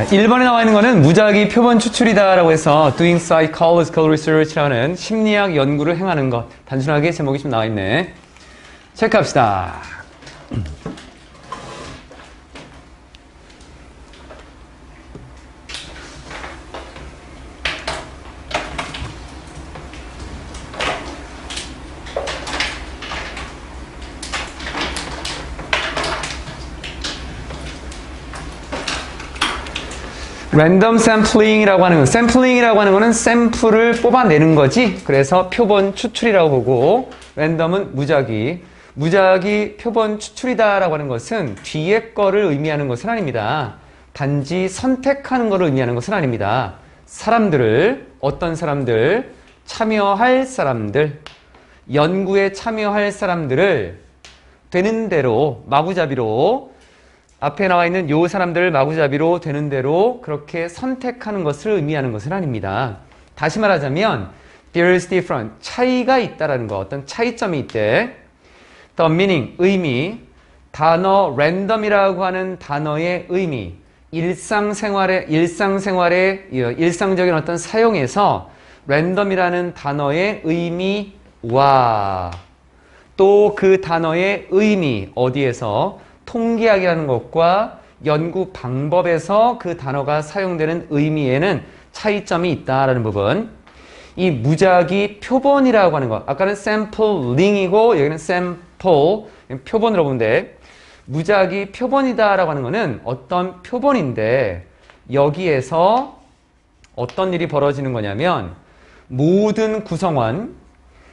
1번에 나와 있는 거는 무작위 표본 추출이다라고 해서 doing psychological research라는 심리학 연구를 행하는 것. 단순하게 제목이 좀 나와 있네. 체크합시다. 랜덤 샘플링이라고 하는 건, 샘플링이라고 하는 거는 샘플을 뽑아내는 거지. 그래서 표본 추출이라고 보고, 랜덤은 무작위. 무작위 표본 추출이다라고 하는 것은 뒤에 거를 의미하는 것은 아닙니다. 단지 선택하는 것을 의미하는 것은 아닙니다. 사람들을, 어떤 사람들, 참여할 사람들, 연구에 참여할 사람들을 되는 대로, 마구잡이로, 앞에 나와 있는 요 사람들을 마구잡이로 되는 대로 그렇게 선택하는 것을 의미하는 것은 아닙니다. 다시 말하자면 there is different, 차이가 있다라는 거, 어떤 차이점이 있대. the meaning, 의미, 단어 random이라고 하는 단어의 의미, 일상생활의 일상적인 어떤 사용에서 random이라는 단어의 의미와 또 그 단어의 의미, 어디에서? 통계학이라는 것과 연구 방법에서 그 단어가 사용되는 의미에는 차이점이 있다라는 부분. 이 무작위 표본이라고 하는 것, 아까는 샘플링이고 여기는 샘플, 표본으로 보면 돼. 무작위 표본이다라고 하는 것은 어떤 표본인데 여기에서 어떤 일이 벌어지는 거냐면 모든 구성원,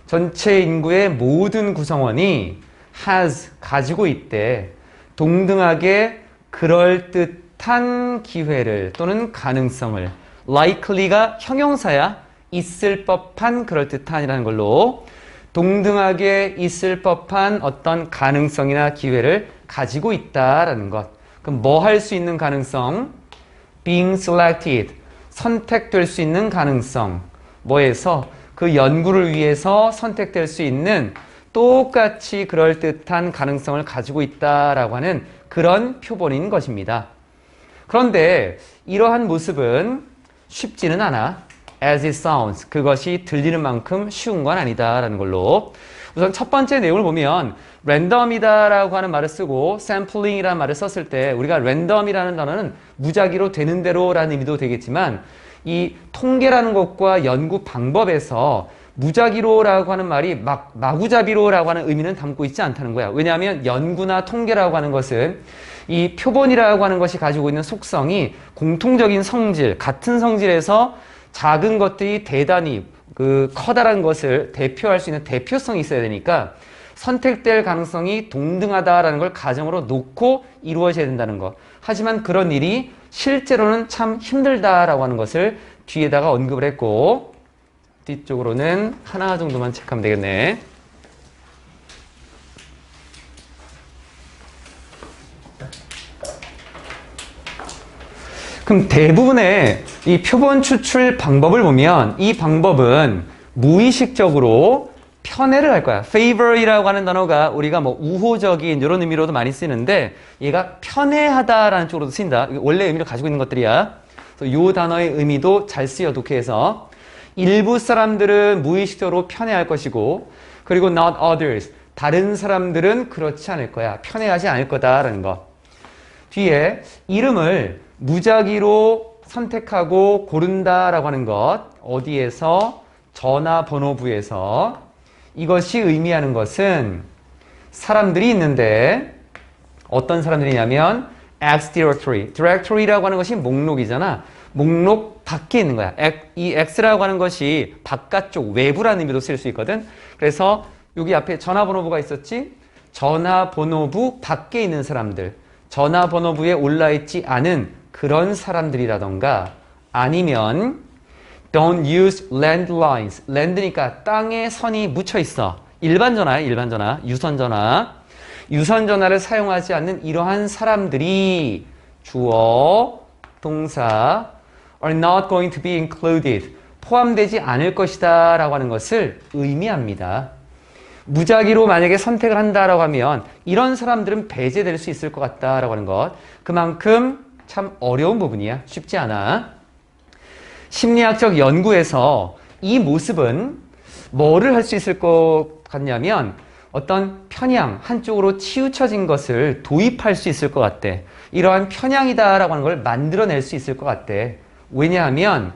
전체 인구의 모든 구성원이 has, 가지고 있대. 동등하게 그럴듯한 기회를 또는 가능성을, likely가 형용사야. 있을 법한 그럴듯한이라는 걸로 동등하게 있을 법한 어떤 가능성이나 기회를 가지고 있다라는 것. 그럼 뭐 할 수 있는 가능성? being selected, 선택될 수 있는 가능성. 뭐에서? 그 연구를 위해서 선택될 수 있는 똑같이 그럴듯한 가능성을 가지고 있다라고 하는 그런 표본인 것입니다. 그런데 이러한 모습은 쉽지는 않아. as it sounds. 그것이 들리는 만큼 쉬운 건 아니다라는 걸로. 우선 첫 번째 내용을 보면 랜덤이다라고 하는 말을 쓰고 샘플링이라는 말을 썼을 때 우리가 랜덤이라는 단어는 무작위로 되는 대로라는 의미도 되겠지만 이 통계라는 것과 연구 방법에서 무작위로라고 하는 말이 마구잡이로라고 하는 의미는 담고 있지 않다는 거야. 왜냐하면 연구나 통계라고 하는 것은 이 표본이라고 하는 것이 가지고 있는 속성이 공통적인 성질, 같은 성질에서 작은 것들이 대단히 커다란 것을 대표할 수 있는 대표성이 있어야 되니까 선택될 가능성이 동등하다라는 걸 가정으로 놓고 이루어져야 된다는 것. 하지만 그런 일이 실제로는 참 힘들다라고 하는 것을 뒤에다가 언급을 했고 뒤쪽으로는 하나 정도만 체크하면 되겠네. 그럼 대부분의 이 표본 추출 방법을 보면 이 방법은 무의식적으로 편애를 할 거야. favor이라고 하는 단어가 우리가 뭐 우호적인 이런 의미로도 많이 쓰는데 얘가 편애하다라는 쪽으로도 쓰인다. 원래 의미를 가지고 있는 것들이야. 그래서 이 단어의 의미도 잘 쓰여 독해해서 일부 사람들은 무의식적으로 편애할 것이고 그리고 not others, 다른 사람들은 그렇지 않을 거야. 편애하지 않을 거다라는 거. 뒤에 이름을 무작위로 선택하고 고른다라고 하는 것. 어디에서? 전화번호부에서. 이것이 의미하는 것은 사람들이 있는데 어떤 사람들이냐면 X directory. directory라고 하는 것이 목록이잖아. 목록 밖에 있는 거야. 이 X라고 하는 것이 바깥쪽, 외부라는 의미도 쓸 수 있거든. 그래서 여기 앞에 전화번호부가 있었지? 전화번호부 밖에 있는 사람들. 전화번호부에 올라있지 않은 그런 사람들이라던가 아니면 don't use landlines. land니까 땅에 선이 묻혀 있어. 일반 전화야, 일반 전화. 유선 전화. 유선 전화를 사용하지 않는 이러한 사람들이 주어, 동사 are not going to be included. 포함되지 않을 것이다 라고 하는 것을 의미합니다. 무작위로 만약에 선택을 한다라고 하면 이런 사람들은 배제될 수 있을 것 같다라고 하는 것. 그만큼 참 어려운 부분이야. 쉽지 않아. 심리학적 연구에서 이 모습은 뭐를 할 수 있을 것 같냐면 어떤 편향, 한쪽으로 치우쳐진 것을 도입할 수 있을 것 같대. 이러한 편향이다라고 하는 걸 만들어낼 수 있을 것 같대. 왜냐하면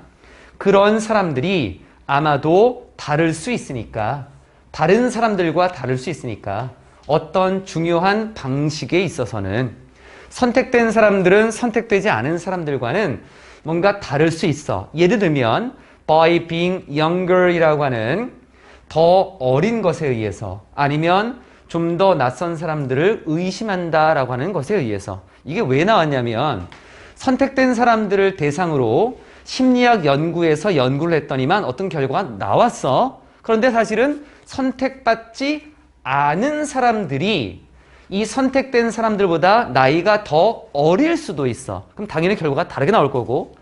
그런 사람들이 아마도 다를 수 있으니까, 다른 사람들과 다를 수 있으니까 어떤 중요한 방식에 있어서는 선택된 사람들은 선택되지 않은 사람들과는 뭔가 다를 수 있어. 예를 들면 by being younger 이라고 하는 더 어린 것에 의해서 아니면 좀 더 낯선 사람들을 의심한다라고 하는 것에 의해서 이게 왜 나왔냐면 선택된 사람들을 대상으로 심리학 연구에서 연구를 했더니만 어떤 결과가 나왔어. 그런데 사실은 선택받지 않은 사람들이 이 선택된 사람들보다 나이가 더 어릴 수도 있어. 그럼 당연히 결과가 다르게 나올 거고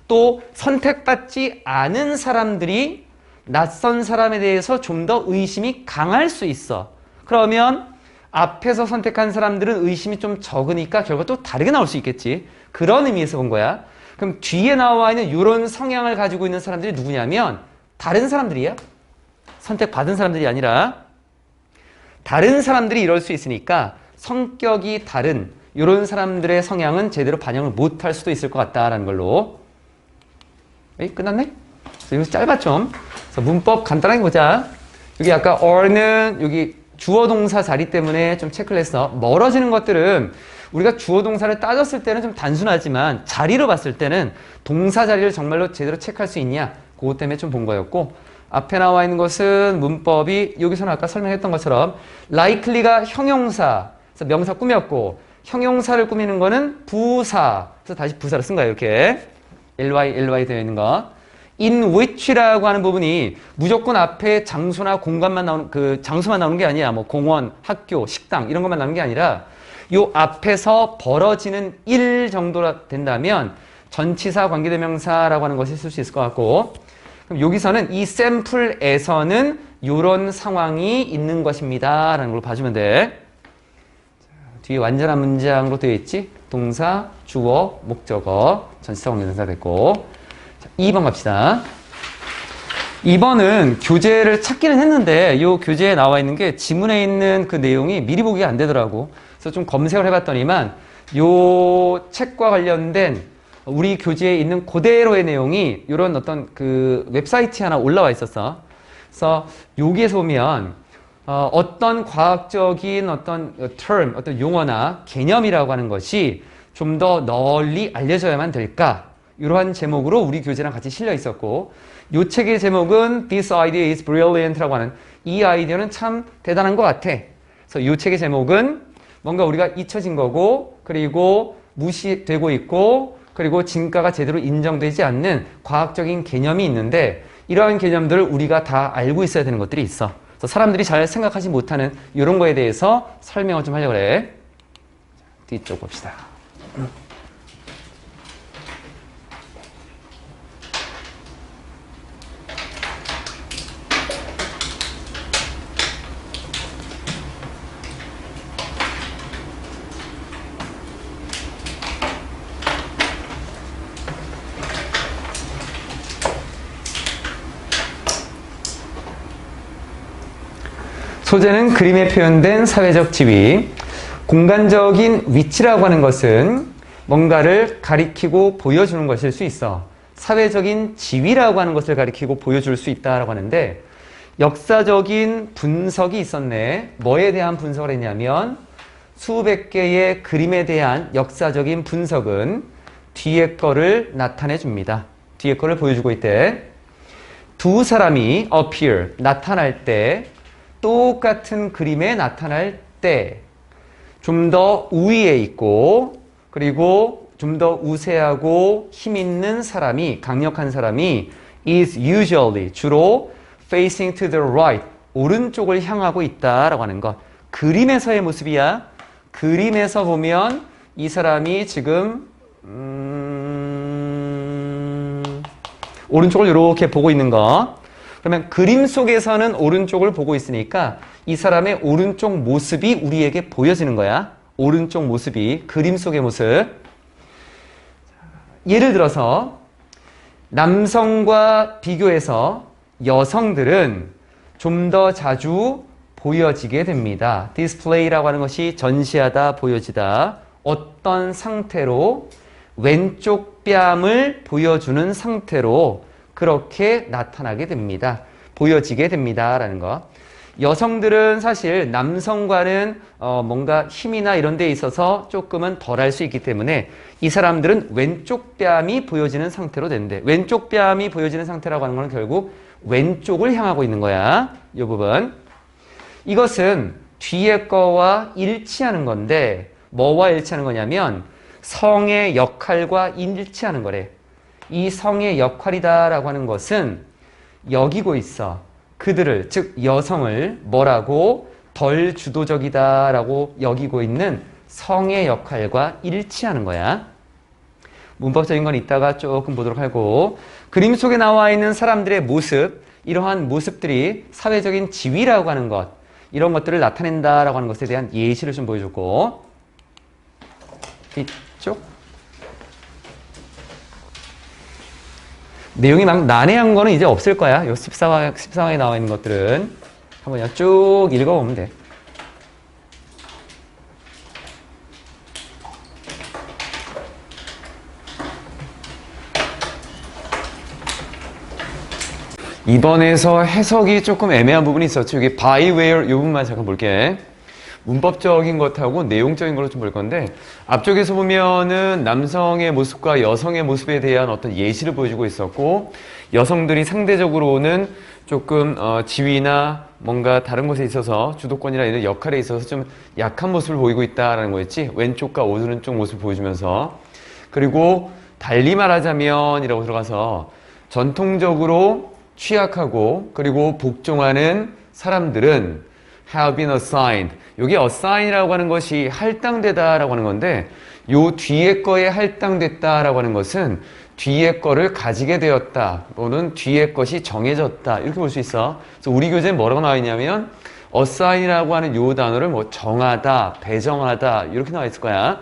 또 선택받지 않은 사람들이 낯선 사람에 대해서 좀 더 의심이 강할 수 있어. 그러면 앞에서 선택한 사람들은 의심이 좀 적으니까 결과가 또 다르게 나올 수 있겠지. 그런 의미에서 본 거야. 그럼 뒤에 나와 있는 이런 성향을 가지고 있는 사람들이 누구냐면 다른 사람들이야. 선택받은 사람들이 아니라 다른 사람들이 이럴 수 있으니까 성격이 다른 이런 사람들의 성향은 제대로 반영을 못할 수도 있을 것 같다라는 걸로. 에이, 끝났네? 이거 짧아 좀. 그래서 문법 간단하게 보자. 여기 아까 or는 여기 주어 동사 자리 때문에 좀 체크를 했어. 멀어지는 것들은 우리가 주어 동사를 따졌을 때는 좀 단순하지만 자리로 봤을 때는 동사 자리를 정말로 제대로 체크할 수 있냐? 그것 때문에 좀 본 거였고 앞에 나와 있는 것은 문법이 여기서는 아까 설명했던 것처럼 likely가 형용사, 그래서 명사 꾸몄고 형용사를 꾸미는 거는 부사, 그래서 다시 부사를 쓴 거예요. 이렇게 ly 되어 있는 거. in which라고 하는 부분이 무조건 앞에 장소나 공간만 나오는 그 장소만 나오는 게 아니야. 뭐 공원, 학교, 식당 이런 것만 나오는 게 아니라 요 앞에서 벌어지는 일 정도라 된다면 전치사 관계대명사라고 하는 것이 쓸 수 있을 것 같고 그럼 여기서는 이 샘플에서는 이런 상황이 있는 것입니다 라는 걸 봐주면 돼. 뒤에 완전한 문장으로 되어 있지. 동사, 주어, 목적어, 전치사 관계대명사 됐고 자, 2번 갑시다. 2번은 교재를 찾기는 했는데 이 교재에 나와 있는 게 지문에 있는 그 내용이 미리 보기가 안 되더라고. 그래서 좀 검색을 해봤더니만 이 책과 관련된 우리 교재에 있는 그대로의 내용이 이런 어떤 그 웹사이트에 하나 올라와 있었어. 그래서 여기에서 보면 어떤 과학적인 어떤 term, 어떤 용어나 개념이라고 하는 것이 좀 더 널리 알려져야만 될까? 이러한 제목으로 우리 교재랑 같이 실려 있었고 이 책의 제목은 This idea is brilliant라고 하는 이 아이디어는 참 대단한 것 같아. 그래서 이 책의 제목은 뭔가 우리가 잊혀진 거고 그리고 무시되고 있고 그리고 진가가 제대로 인정되지 않는 과학적인 개념이 있는데 이러한 개념들을 우리가 다 알고 있어야 되는 것들이 있어. 그래서 사람들이 잘 생각하지 못하는 이런 거에 대해서 설명을 좀 하려고 그래. 뒤쪽 봅시다. 소재는 그림에 표현된 사회적 지위. 공간적인 위치라고 하는 것은 뭔가를 가리키고 보여주는 것일 수 있어. 사회적인 지위라고 하는 것을 가리키고 보여줄 수 있다라고 하는데 역사적인 분석이 있었네. 뭐에 대한 분석을 했냐면 수백 개의 그림에 대한 역사적인 분석은 뒤에 거를 나타내 줍니다. 뒤에 거를 보여주고 있대. 두 사람이 appear, 나타날 때 똑같은 그림에 나타날 때 좀 더 우위에 있고 그리고 좀 더 우세하고 힘 있는 사람이 강력한 사람이 is usually 주로 facing to the right 오른쪽을 향하고 있다라고 하는 것. 그림에서의 모습이야. 그림에서 보면 이 사람이 지금 오른쪽을 이렇게 보고 있는 거. 그러면 그림 속에서는 오른쪽을 보고 있으니까 이 사람의 오른쪽 모습이 우리에게 보여지는 거야. 오른쪽 모습이 그림 속의 모습. 예를 들어서 남성과 비교해서 여성들은 좀 더 자주 보여지게 됩니다. display라고 하는 것이 전시하다, 보여지다. 어떤 상태로 왼쪽 뺨을 보여주는 상태로 그렇게 나타나게 됩니다. 보여지게 됩니다. 라는 거. 여성들은 사실 남성과는 뭔가 힘이나 이런 데 있어서 조금은 덜할 수 있기 때문에 이 사람들은 왼쪽 뺨이 보여지는 상태로 되는데 왼쪽 뺨이 보여지는 상태라고 하는 건 결국 왼쪽을 향하고 있는 거야. 이 부분. 이것은 뒤에 거와 일치하는 건데 뭐와 일치하는 거냐면 성의 역할과 일치하는 거래. 이 성의 역할이다라고 하는 것은 여기고 있어. 그들을, 즉 여성을 뭐라고 덜 주도적이다라고 여기고 있는 성의 역할과 일치하는 거야. 문법적인 건 이따가 조금 보도록 하고 그림 속에 나와 있는 사람들의 모습, 이러한 모습들이 사회적인 지위라고 하는 것, 이런 것들을 나타낸다라고 하는 것에 대한 예시를 좀 보여줬고 이쪽 내용이 막 난해한 거는 이제 없을 거야. 요 14화에 나와 있는 것들은 한번 그냥 쭉 읽어보면 돼. 이번에서 해석이 조금 애매한 부분이 있었죠. 여기 by where 이 부분만 잠깐 볼게. 문법적인 것하고 내용적인 걸로 좀 볼 건데 앞쪽에서 보면은 남성의 모습과 여성의 모습에 대한 어떤 예시를 보여주고 있었고 여성들이 상대적으로는 조금 지위나 뭔가 다른 것에 있어서 주도권이나 이런 역할에 있어서 좀 약한 모습을 보이고 있다라는 거였지. 왼쪽과 오른쪽 모습을 보여주면서 그리고 달리 말하자면 이라고 들어가서 전통적으로 취약하고 그리고 복종하는 사람들은 have been assigned. 여기 assign이라고 하는 것이 할당되다라고 하는 건데 요 뒤에 거에 할당됐다라고 하는 것은 뒤에 거를 가지게 되었다 또는 뒤에 것이 정해졌다 이렇게 볼 수 있어. 그래서 우리 교재에 뭐라고 나와 있냐면 assign이라고 하는 요 단어를 뭐 정하다, 배정하다 이렇게 나와 있을 거야.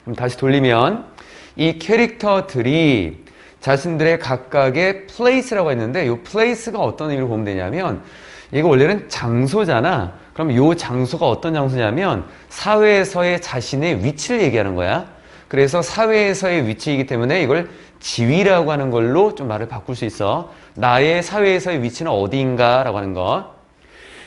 그럼 다시 돌리면 이 캐릭터들이 자신들의 각각의 place라고 했는데 이 place가 어떤 의미로 보면 되냐면 이거 원래는 장소잖아. 그럼 이 장소가 어떤 장소냐면 사회에서의 자신의 위치를 얘기하는 거야. 그래서 사회에서의 위치이기 때문에 이걸 지위라고 하는 걸로 좀 말을 바꿀 수 있어. 나의 사회에서의 위치는 어디인가 라고 하는 거.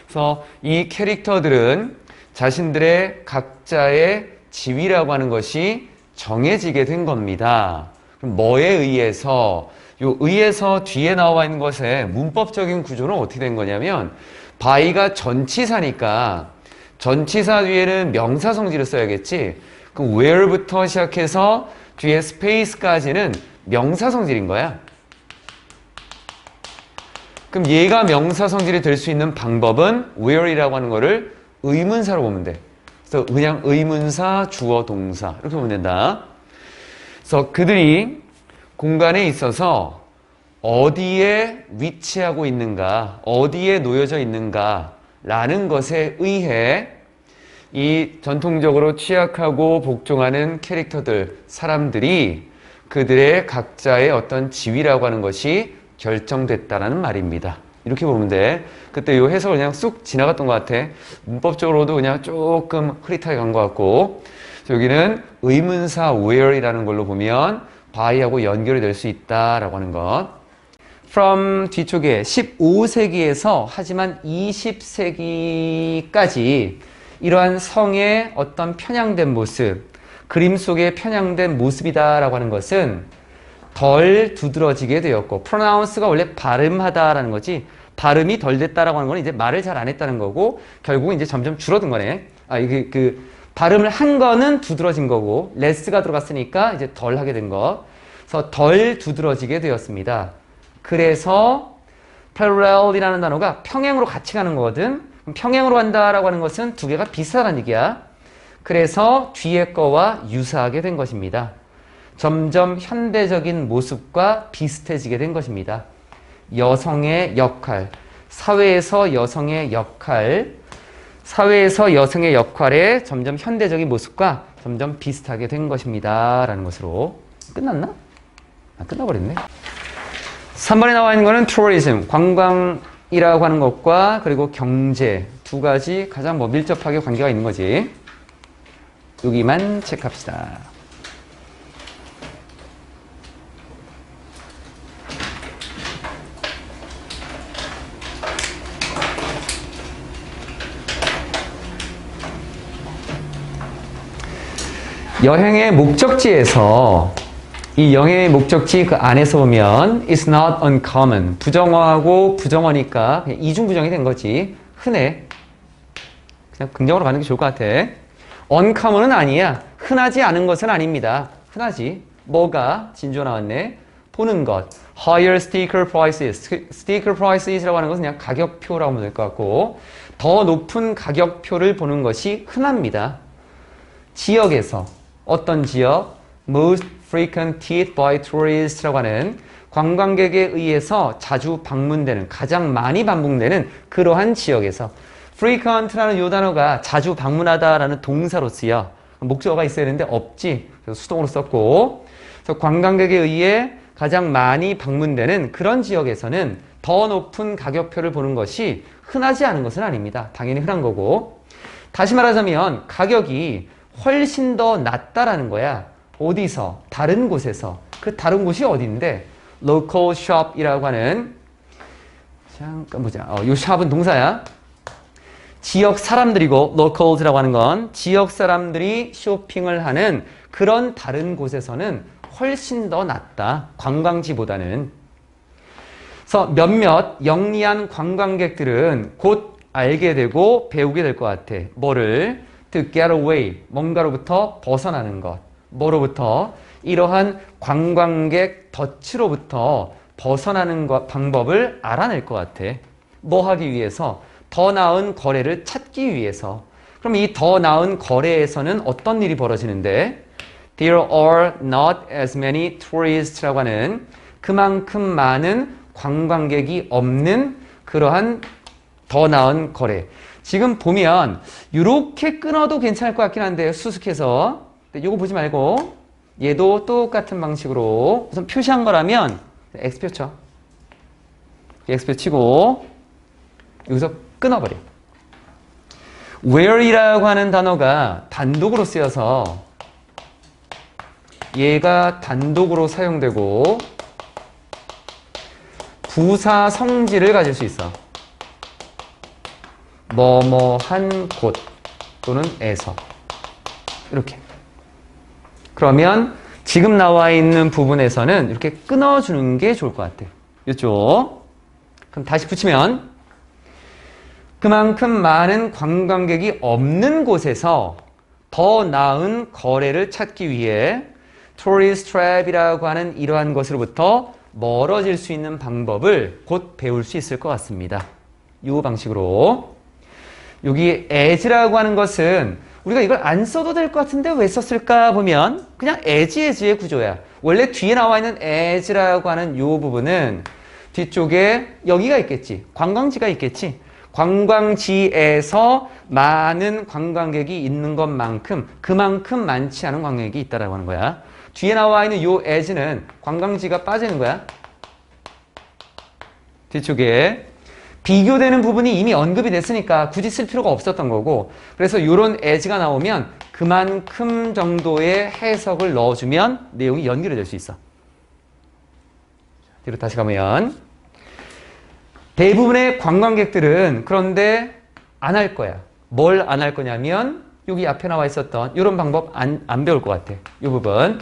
그래서 이 캐릭터들은 자신들의 각자의 지위라고 하는 것이 정해지게 된 겁니다. 그럼 뭐에 의해서? 요 의해서 뒤에 나와 있는 것의 문법적인 구조는 어떻게 된 거냐면 by가 전치사니까 전치사 뒤에는 명사 성질을 써야겠지. 그럼 where부터 시작해서 뒤에 space까지는 명사 성질인 거야. 그럼 얘가 명사 성질이 될 수 있는 방법은 where이라고 하는 거를 의문사로 보면 돼. 그래서 그냥 의문사, 주어, 동사 이렇게 보면 된다. 그래서 그들이 공간에 있어서 어디에 위치하고 있는가, 어디에 놓여져 있는가 라는 것에 의해 이 전통적으로 취약하고 복종하는 캐릭터들, 사람들이 그들의 각자의 어떤 지위라고 하는 것이 결정됐다라는 말입니다. 이렇게 보면 돼. 그때 이 해석을 그냥 쑥 지나갔던 것 같아. 문법적으로도 그냥 조금 흐릿하게 간 것 같고 여기는 의문사 where이라는 걸로 보면 by하고 연결이 될 수 있다라고 하는 것. from 뒤쪽에 15세기에서 하지만 20세기까지 이러한 성의 어떤 편향된 모습, 그림 속에 편향된 모습이다라고 하는 것은 덜 두드러지게 되었고 pronounce가 원래 발음하다라는 거지 발음이 덜 됐다라고 하는 건 이제 말을 잘 안 했다는 거고 결국은 이제 점점 줄어든 거네. 이게 발음을 한 거는 두드러진 거고 less가 들어갔으니까 이제 덜 하게 된 거. 그래서 덜 두드러지게 되었습니다. 그래서 parallel이라는 단어가 평행으로 같이 가는 거거든. 평행으로 간다라고 하는 것은 두 개가 비슷하다는 얘기야. 그래서 뒤에 거와 유사하게 된 것입니다. 점점 현대적인 모습과 비슷해지게 된 것입니다. 여성의 역할, 사회에서 여성의 역할, 사회에서 여성의 역할에 점점 현대적인 모습과 점점 비슷하게 된 것입니다. 라는 것으로 끝났나? 끝나버렸네. 3번에 나와 있는 거는 tourism, 관광이라고 하는 것과 그리고 경제 두 가지 가장 밀접하게 관계가 있는 거지. 여기만 체크합시다. 여행의 목적지에서 이 여행의 목적지 그 안에서 보면 it's not uncommon. 부정어하고 부정어니까 그냥 이중부정이 된 거지. 흔해. 그냥 긍정으로 가는 게 좋을 것 같아. uncommon은 아니야. 흔하지 않은 것은 아닙니다. 흔하지. 뭐가? 진조 나왔네. 보는 것. higher sticker prices. sticker prices라고 하는 것은 그냥 가격표라고 하면 될 것 같고 더 높은 가격표를 보는 것이 흔합니다. 지역에서 어떤 지역? most frequented by tourists 라고 하는 관광객에 의해서 자주 방문되는, 가장 많이 반복되는 그러한 지역에서 frequent라는 이 단어가 자주 방문하다라는 동사로 쓰여. 목적어가 있어야 되는데 없지. 그래서 수동으로 썼고 그래서 관광객에 의해 가장 많이 방문되는 그런 지역에서는 더 높은 가격표를 보는 것이 흔하지 않은 것은 아닙니다. 당연히 흔한 거고 다시 말하자면 가격이 훨씬 더 낮다라는 거야. 어디서? 다른 곳에서. 그 다른 곳이 어디인데? local shop이라고 하는 잠깐 보자. 이 shop은 동사야. 지역 사람들이고 locals라고 하는 건 지역 사람들이 쇼핑을 하는 그런 다른 곳에서는 훨씬 더 낫다. 관광지보다는. 그래서 몇몇 영리한 관광객들은 곧 알게 되고 배우게 될 것 같아. 뭐를? to get away, 뭔가로부터 벗어나는 것. 뭐로부터? 이러한 관광객 덫으로부터 벗어나는 방법을 알아낼 것 같아. 뭐 하기 위해서? 더 나은 거래를 찾기 위해서. 그럼 이 더 나은 거래에서는 어떤 일이 벌어지는데? There are not as many tourists라고 하는 그만큼 많은 관광객이 없는 그러한 더 나은 거래. 지금 보면 이렇게 끊어도 괜찮을 것 같긴 한데 수숙해서 이거 보지 말고 얘도 똑같은 방식으로 우선 표시한 거라면 X표 쳐. X표 치고 여기서 끊어버려. where이라고 하는 단어가 단독으로 쓰여서 얘가 단독으로 사용되고 부사 성질을 가질 수 있어. 뭐뭐한 곳 또는 에서 이렇게. 그러면 지금 나와 있는 부분에서는 이렇게 끊어주는 게 좋을 것 같아요. 이쪽. 그럼 다시 붙이면 그만큼 많은 관광객이 없는 곳에서 더 나은 거래를 찾기 위해 tourist trap이라고 하는 이러한 것으로부터 멀어질 수 있는 방법을 곧 배울 수 있을 것 같습니다. 이 방식으로. 여기 as라고 하는 것은 우리가 이걸 안 써도 될 것 같은데 왜 썼을까 보면 그냥 as의 구조야. 원래 뒤에 나와 있는 as라고 하는 이 부분은 뒤쪽에 여기가 있겠지. 관광지가 있겠지. 관광지에서 많은 관광객이 있는 것만큼 그만큼 많지 않은 관광객이 있다라고 하는 거야. 뒤에 나와 있는 이 as는 관광지가 빠지는 거야. 뒤쪽에. 비교되는 부분이 이미 언급이 됐으니까 굳이 쓸 필요가 없었던 거고 그래서 이런 as가 나오면 그만큼 정도의 해석을 넣어주면 내용이 연결이 될 수 있어. 뒤로 다시 가면 대부분의 관광객들은 그런데 안 할 거야. 뭘 안 할 거냐면 여기 앞에 나와 있었던 이런 방법 안 배울 것 같아. 이 부분.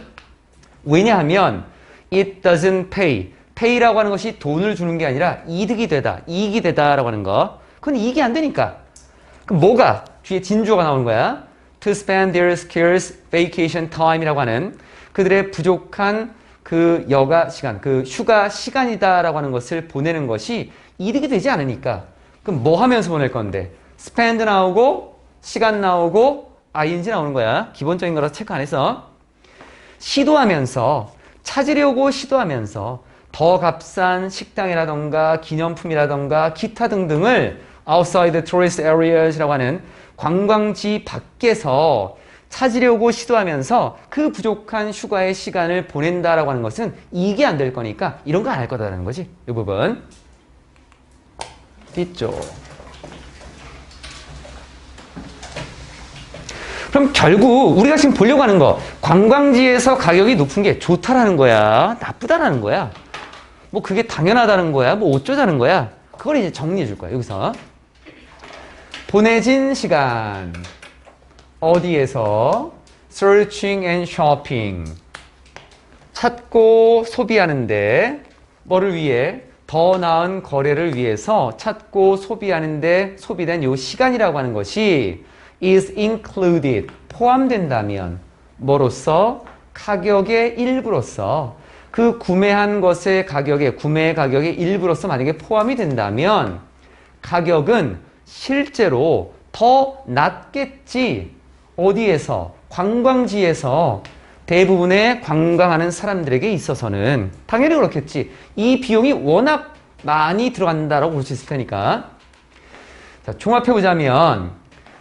왜냐하면 it doesn't pay. pay라고 하는 것이 돈을 주는 게 아니라 이득이 되다, 이익이 되다라고 하는 거. 그건 이익이 안 되니까. 그럼 뭐가? 뒤에 진주어가 나오는 거야. To spend their scarce vacation time이라고 하는 그들의 부족한 그 여가 시간, 그 휴가 시간이다라고 하는 것을 보내는 것이 이득이 되지 않으니까. 그럼 뭐 하면서 보낼 건데? spend 나오고 시간 나오고 ing 나오는 거야. 기본적인 거라서 체크 안 해서. 시도하면서 찾으려고 시도하면서 더 값싼 식당이라던가 기념품이라던가 기타 등등을 outside the tourist areas라고 하는 관광지 밖에서 찾으려고 시도하면서 그 부족한 휴가의 시간을 보낸다라고 하는 것은 이게 안 될 거니까 이런 거 안 할 거다라는 거지. 이 부분. 있죠. 그럼 결국 우리가 지금 보려고 하는 거, 관광지에서 가격이 높은 게 좋다라는 거야, 나쁘다라는 거야, 뭐 그게 당연하다는 거야, 뭐 어쩌자는 거야, 그걸 이제 정리해 줄 거야. 여기서 보내진 시간 어디에서 searching and shopping, 찾고 소비하는데 뭐를 위해? 더 나은 거래를 위해서 찾고 소비하는데 소비된 요 시간이라고 하는 것이 is included, 포함된다면 뭐로써? 가격의 일부로서, 그 구매한 것의 가격에, 구매 가격의 일부로서 만약에 포함이 된다면 가격은 실제로 더 낮겠지. 어디에서? 관광지에서. 대부분의 관광하는 사람들에게 있어서는 당연히 그렇겠지. 이 비용이 워낙 많이 들어간다라고 볼 수 있을 테니까. 자, 종합해보자면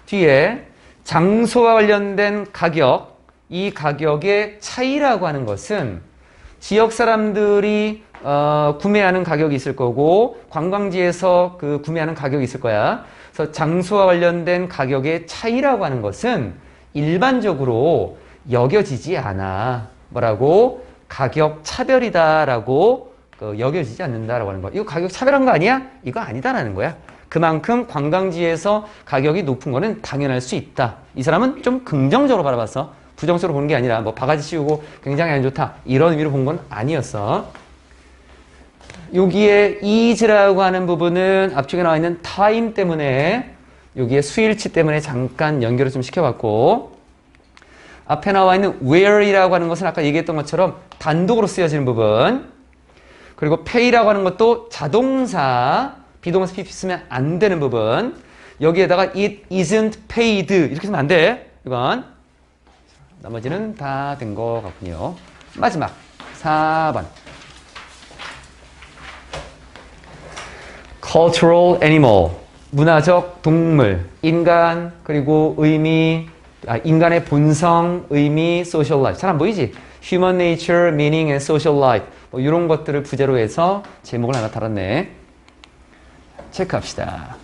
뒤에 장소와 관련된 가격, 이 가격의 차이라고 하는 것은 지역 사람들이 구매하는 가격이 있을 거고 관광지에서 그 구매하는 가격이 있을 거야. 그래서 장소와 관련된 가격의 차이라고 하는 것은 일반적으로 여겨지지 않아. 뭐라고? 가격 차별이다라고 여겨지지 않는다라고 하는 거야. 이거 가격 차별한 거 아니야? 이거 아니다라는 거야. 그만큼 관광지에서 가격이 높은 거는 당연할 수 있다. 이 사람은 좀 긍정적으로 바라봤어. 부정적으로 보는 게 아니라 뭐 바가지 씌우고 굉장히 안 좋다 이런 의미로 본 건 아니었어. 여기에 is라고 하는 부분은 앞쪽에 나와 있는 time 때문에, 여기에 수일치 때문에 잠깐 연결을 좀 시켜봤고, 앞에 나와 있는 where이라고 하는 것은 아까 얘기했던 것처럼 단독으로 쓰여지는 부분, 그리고 pay라고 하는 것도 자동사, 비동사 pp 쓰면 안 되는 부분, 여기에다가 it isn't paid 이렇게 쓰면 안 돼. 이건 나머지는 다 된 것 같군요. 마지막 4번 cultural animal, 문화적 동물, 인간, 그리고 의미, 인간의 본성, 의미, social life. 잘 안 보이지? human nature, meaning and social life. 뭐 이런 것들을 부제로 해서 제목을 하나 달았네. 체크합시다.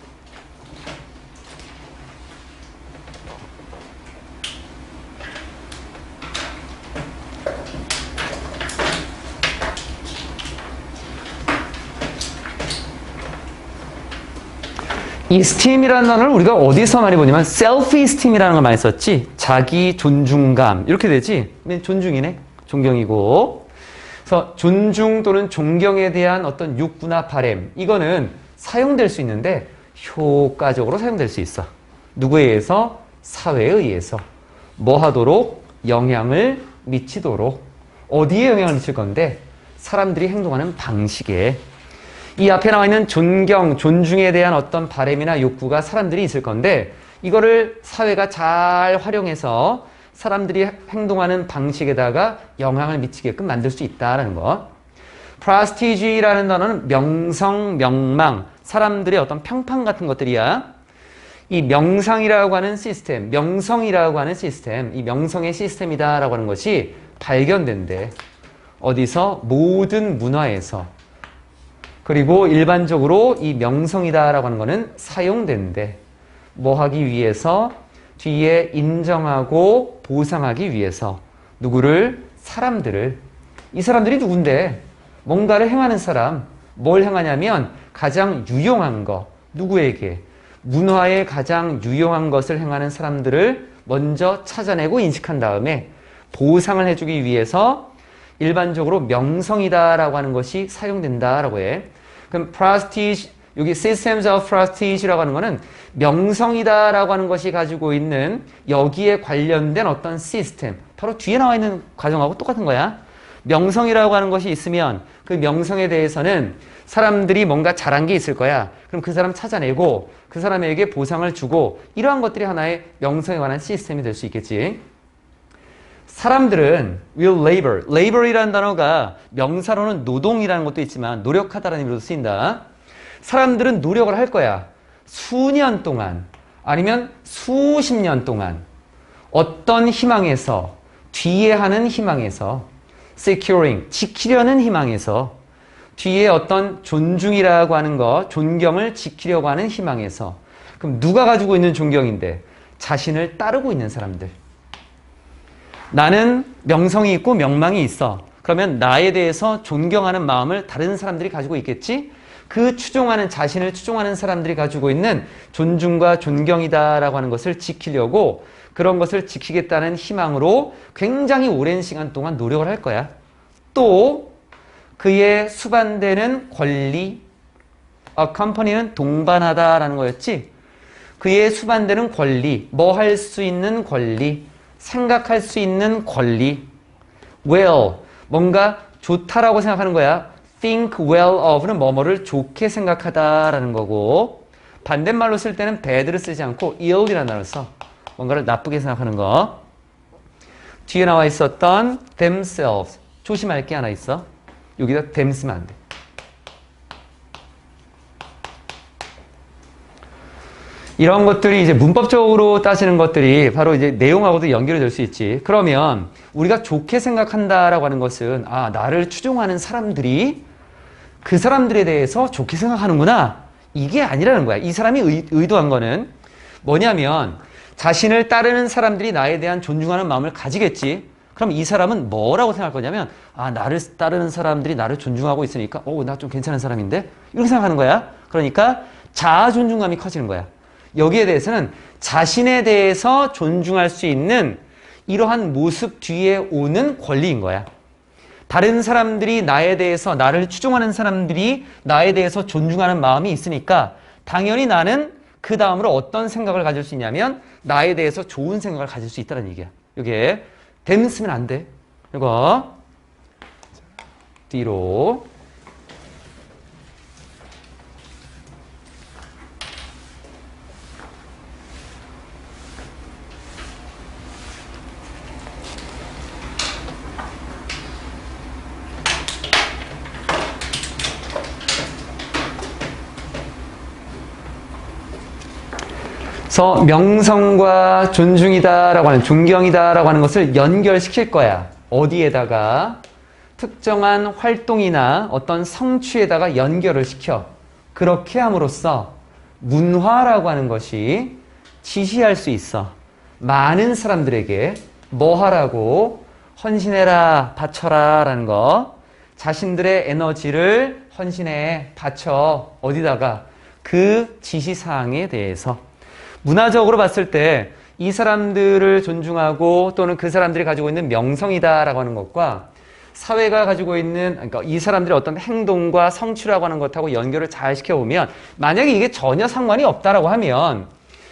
이 esteem이라는 단어를 우리가 어디서 많이 보냐면 self-esteem이라는 걸 많이 썼지. 자기 존중감 이렇게 되지. 존중이네. 존경이고. 그래서 존중 또는 존경에 대한 어떤 욕구나 바램, 이거는 사용될 수 있는데 효과적으로 사용될 수 있어. 누구에 의해서? 사회에 의해서. 뭐 하도록? 영향을 미치도록. 어디에 영향을 미칠 건데? 사람들이 행동하는 방식에. 이 앞에 나와 있는 존경, 존중에 대한 어떤 바램이나 욕구가 사람들이 있을 건데, 이거를 사회가 잘 활용해서 사람들이 행동하는 방식에다가 영향을 미치게끔 만들 수 있다는 것. prestige라는 단어는 명성, 명망, 사람들의 어떤 평판 같은 것들이야. 이 명상이라고 하는 시스템, 명성이라고 하는 시스템, 이 명성의 시스템이다라고 하는 것이 발견된대. 어디서? 모든 문화에서. 그리고 일반적으로 이 명성이다라고 하는 거는 사용된대. 뭐 하기 위해서? 뒤에 인정하고 보상하기 위해서. 누구를? 사람들을. 이 사람들이 누군데? 뭔가를 행하는 사람. 뭘 행하냐면 가장 유용한 거. 누구에게? 문화에 가장 유용한 것을 행하는 사람들을 먼저 찾아내고 인식한 다음에 보상을 해주기 위해서 일반적으로 명성이다라고 하는 것이 사용된다라고 해. 그럼 prestige, 여기 systems of prestige라고 하는 거는 명성이다라고 하는 것이 가지고 있는 여기에 관련된 어떤 시스템, 바로 뒤에 나와 있는 과정하고 똑같은 거야. 명성이라고 하는 것이 있으면 그 명성에 대해서는 사람들이 뭔가 잘한 게 있을 거야. 그럼 그 사람 찾아내고 그 사람에게 보상을 주고, 이러한 것들이 하나의 명성에 관한 시스템이 될 수 있겠지. 사람들은 will labor, labor이라는 단어가 명사로는 노동이라는 것도 있지만 노력하다라는 의미로도 쓰인다. 사람들은 노력을 할 거야. 수년 동안 아니면 수십 년 동안. 어떤 희망에서, 뒤에 하는 희망에서, securing, 지키려는 희망에서, 뒤에 어떤 존중이라고 하는 것, 존경을 지키려고 하는 희망에서. 그럼 누가 가지고 있는 존경인데? 자신을 따르고 있는 사람들. 나는 명성이 있고 명망이 있어. 그러면 나에 대해서 존경하는 마음을 다른 사람들이 가지고 있겠지? 그 추종하는, 자신을 추종하는 사람들이 가지고 있는 존중과 존경이다라고 하는 것을 지키려고 그런 것을 지키겠다는 희망으로 굉장히 오랜 시간 동안 노력을 할 거야. 또 그의 수반되는 권리, accompany는 동반하다라는 거였지? 그의 수반되는 권리, 뭐 할 수 있는 권리, 생각할 수 있는 권리, well, 뭔가 좋다라고 생각하는 거야. think well of는 뭐뭐를 좋게 생각하다라는 거고, 반대말로 쓸 때는 bad를 쓰지 않고 ill이라는 단어를 써. 뭔가를 나쁘게 생각하는 거. 뒤에 나와 있었던 themselves, 조심할 게 하나 있어. 여기다 them 쓰면 안 돼. 이런 것들이 이제 문법적으로 따지는 것들이 바로 이제 내용하고도 연결이 될 수 있지. 그러면 우리가 좋게 생각한다라고 하는 것은, 아, 나를 추종하는 사람들이 그 사람들에 대해서 좋게 생각하는구나. 이게 아니라는 거야. 이 사람이 의도한 거는 뭐냐면, 자신을 따르는 사람들이 나에 대한 존중하는 마음을 가지겠지. 그럼 이 사람은 뭐라고 생각할 거냐면, 아, 나를 따르는 사람들이 나를 존중하고 있으니까, 나 좀 괜찮은 사람인데? 이렇게 생각하는 거야. 그러니까 자아 존중감이 커지는 거야. 여기에 대해서는 자신에 대해서 존중할 수 있는 이러한 모습 뒤에 오는 권리인 거야. 다른 사람들이 나에 대해서, 나를 추종하는 사람들이 나에 대해서 존중하는 마음이 있으니까 당연히 나는 그 다음으로 어떤 생각을 가질 수 있냐면 나에 대해서 좋은 생각을 가질 수 있다는 얘기야. 이게 them 쓰면 안 돼. 이거 뒤로. 그래서 명성과 존중이다라고 하는, 존경이다라고 하는 것을 연결시킬 거야. 어디에다가? 특정한 활동이나 어떤 성취에다가 연결을 시켜. 그렇게 함으로써 문화라고 하는 것이 지시할 수 있어. 많은 사람들에게 뭐 하라고? 헌신해라, 바쳐라 라는 거. 자신들의 에너지를 헌신해, 바쳐. 어디다가? 그 지시사항에 대해서. 문화적으로 봤을 때 이 사람들을 존중하고 또는 그 사람들이 가지고 있는 명성이다라고 하는 것과 사회가 가지고 있는, 그러니까 이 사람들의 어떤 행동과 성취라고 하는 것하고 연결을 잘 시켜보면, 만약에 이게 전혀 상관이 없다라고 하면,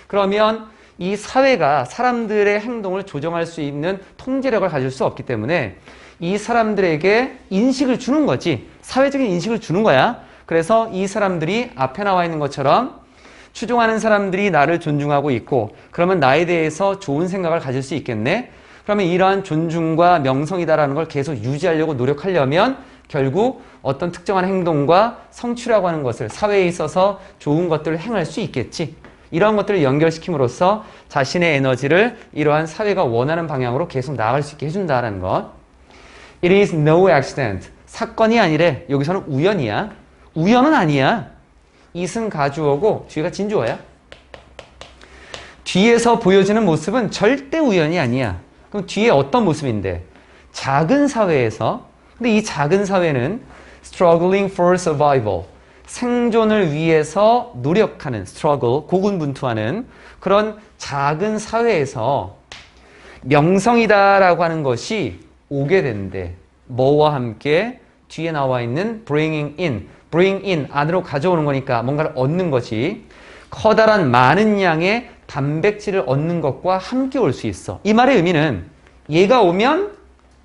그러면 이 사회가 사람들의 행동을 조정할 수 있는 통제력을 가질 수 없기 때문에 이 사람들에게 인식을 주는 거지. 사회적인 인식을 주는 거야. 그래서 이 사람들이 앞에 나와 있는 것처럼 추종하는 사람들이 나를 존중하고 있고, 그러면 나에 대해서 좋은 생각을 가질 수 있겠네? 그러면 이러한 존중과 명성이다라는 걸 계속 유지하려고 노력하려면 결국 어떤 특정한 행동과 성취라고 하는 것을, 사회에 있어서 좋은 것들을 행할 수 있겠지. 이러한 것들을 연결시킴으로써 자신의 에너지를 이러한 사회가 원하는 방향으로 계속 나아갈 수 있게 해준다는 것. It is no accident. 사건이 아니래. 여기서는 우연이야. 우연은 아니야. 이승 가주어고 뒤가 진주어야. 뒤에서 보여지는 모습은 절대 우연이 아니야. 그럼 뒤에 어떤 모습인데? 작은 사회에서, 근데 이 작은 사회는 struggling for survival, 생존을 위해서 노력하는, struggle, 고군분투하는 그런 작은 사회에서 명성이다라고 하는 것이 오게 된대. 뭐와 함께? 뒤에 나와 있는 bringing in, bring in, 안으로 가져오는 거니까 뭔가를 얻는 거지. 커다란 많은 양의 단백질을 얻는 것과 함께 올 수 있어. 이 말의 의미는 얘가 오면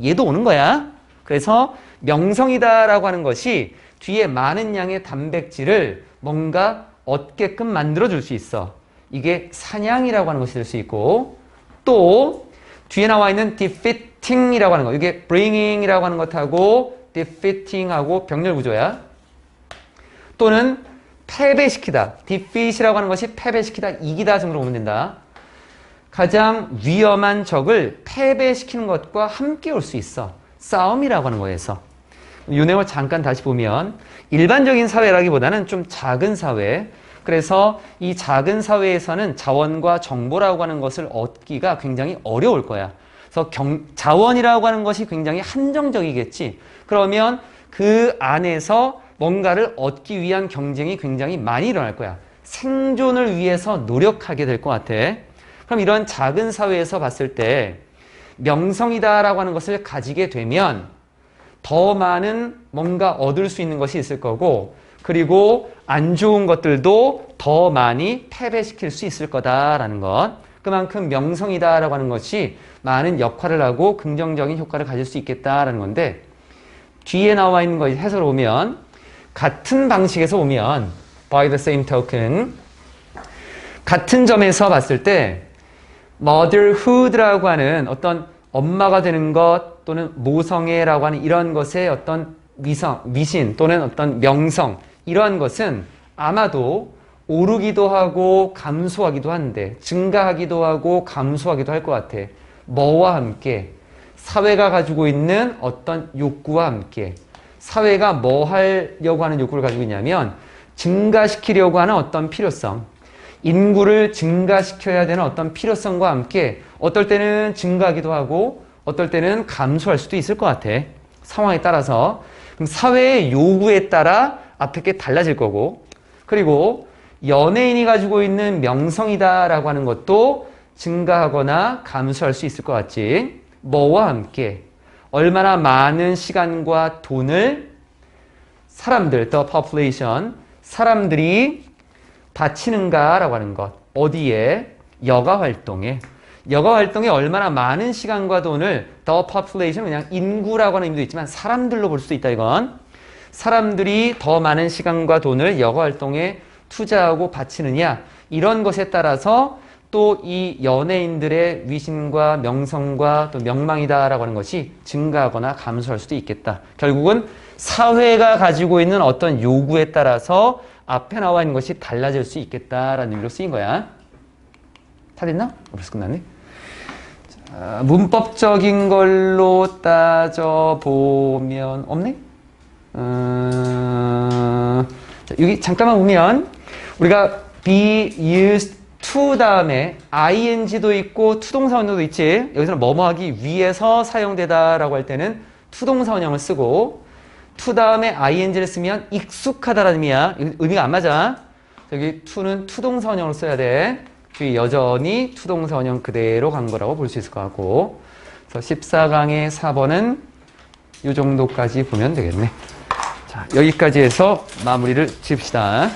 얘도 오는 거야. 그래서 명성이다라고 하는 것이 뒤에 많은 양의 단백질을 뭔가 얻게끔 만들어줄 수 있어. 이게 사냥이라고 하는 것이 될 수 있고, 또 뒤에 나와 있는 defeating이라고 하는 거, 이게 bringing이라고 하는 것하고 defeating하고 병렬 구조야. 또는 패배시키다. defeat이라고 하는 것이 패배시키다, 이기다 정도로 보면 된다. 가장 위험한 적을 패배시키는 것과 함께 올 수 있어. 싸움이라고 하는 거에서. 이 내용을 잠깐 다시 보면 일반적인 사회라기보다는 좀 작은 사회, 그래서 이 작은 사회에서는 자원과 정보라고 하는 것을 얻기가 굉장히 어려울 거야. 그래서 자원이라고 하는 것이 굉장히 한정적이겠지. 그러면 그 안에서 뭔가를 얻기 위한 경쟁이 굉장히 많이 일어날 거야. 생존을 위해서 노력하게 될 것 같아. 그럼 이런 작은 사회에서 봤을 때 명성이다라고 하는 것을 가지게 되면 더 많은 뭔가 얻을 수 있는 것이 있을 거고, 그리고 안 좋은 것들도 더 많이 패배시킬 수 있을 거다라는 것. 그만큼 명성이다라고 하는 것이 많은 역할을 하고 긍정적인 효과를 가질 수 있겠다라는 건데, 뒤에 나와 있는 거 해석을 보면 같은 방식에서 보면 by the same token, 같은 점에서 봤을 때 motherhood라고 하는 어떤 엄마가 되는 것 또는 모성애라고 하는 이런 것의 어떤 미신 또는 어떤 명성, 이러한 것은 아마도 오르기도 하고 감소하기도 하는데, 증가하기도 하고 감소하기도 할 것 같아. 뭐와 함께? 사회가 가지고 있는 어떤 욕구와 함께. 사회가 뭐 하려고 하는 욕구를 가지고 있냐면 증가시키려고 하는 어떤 필요성, 인구를 증가시켜야 되는 어떤 필요성과 함께 어떨 때는 증가하기도 하고 어떨 때는 감소할 수도 있을 것 같아. 상황에 따라서. 그럼 사회의 요구에 따라 앞에 게 달라질 거고, 그리고 연예인이 가지고 있는 명성이다라고 하는 것도 증가하거나 감소할 수 있을 것 같지. 뭐와 함께? 얼마나 많은 시간과 돈을 사람들, the population, 사람들이 바치는가라고 하는 것. 어디에? 여가 활동에. 여가 활동에 얼마나 많은 시간과 돈을 the population, 그냥 인구라고 하는 의미도 있지만 사람들로 볼 수도 있다 이건. 사람들이 더 많은 시간과 돈을 여가 활동에 투자하고 바치느냐, 이런 것에 따라서 또 이 연예인들의 위신과 명성과 또 명망이다라고 하는 것이 증가하거나 감소할 수도 있겠다. 결국은 사회가 가지고 있는 어떤 요구에 따라서 앞에 나와 있는 것이 달라질 수 있겠다라는 의미로 쓰인 거야. 다 됐나? 벌써 끝났네. 자, 문법적인 걸로 따져보면 없네? 자, 여기 잠깐만 보면 우리가 be used to 다음에 ing도 있고 투동사원형도 있지. 여기서는 뭐뭐 하기 위해서 사용되다라고 할 때는 투동사원형을 쓰고, to 다음에 ing를 쓰면 익숙하다라는 의미야. 의미가 안 맞아. 여기 to는 투동사원형으로 써야 돼. 뒤에 여전히 투동사원형 그대로 간 거라고 볼 수 있을 것 같고. 그래서 14강의 4번은 이 정도까지 보면 되겠네. 자, 여기까지 해서 마무리를 지읍시다.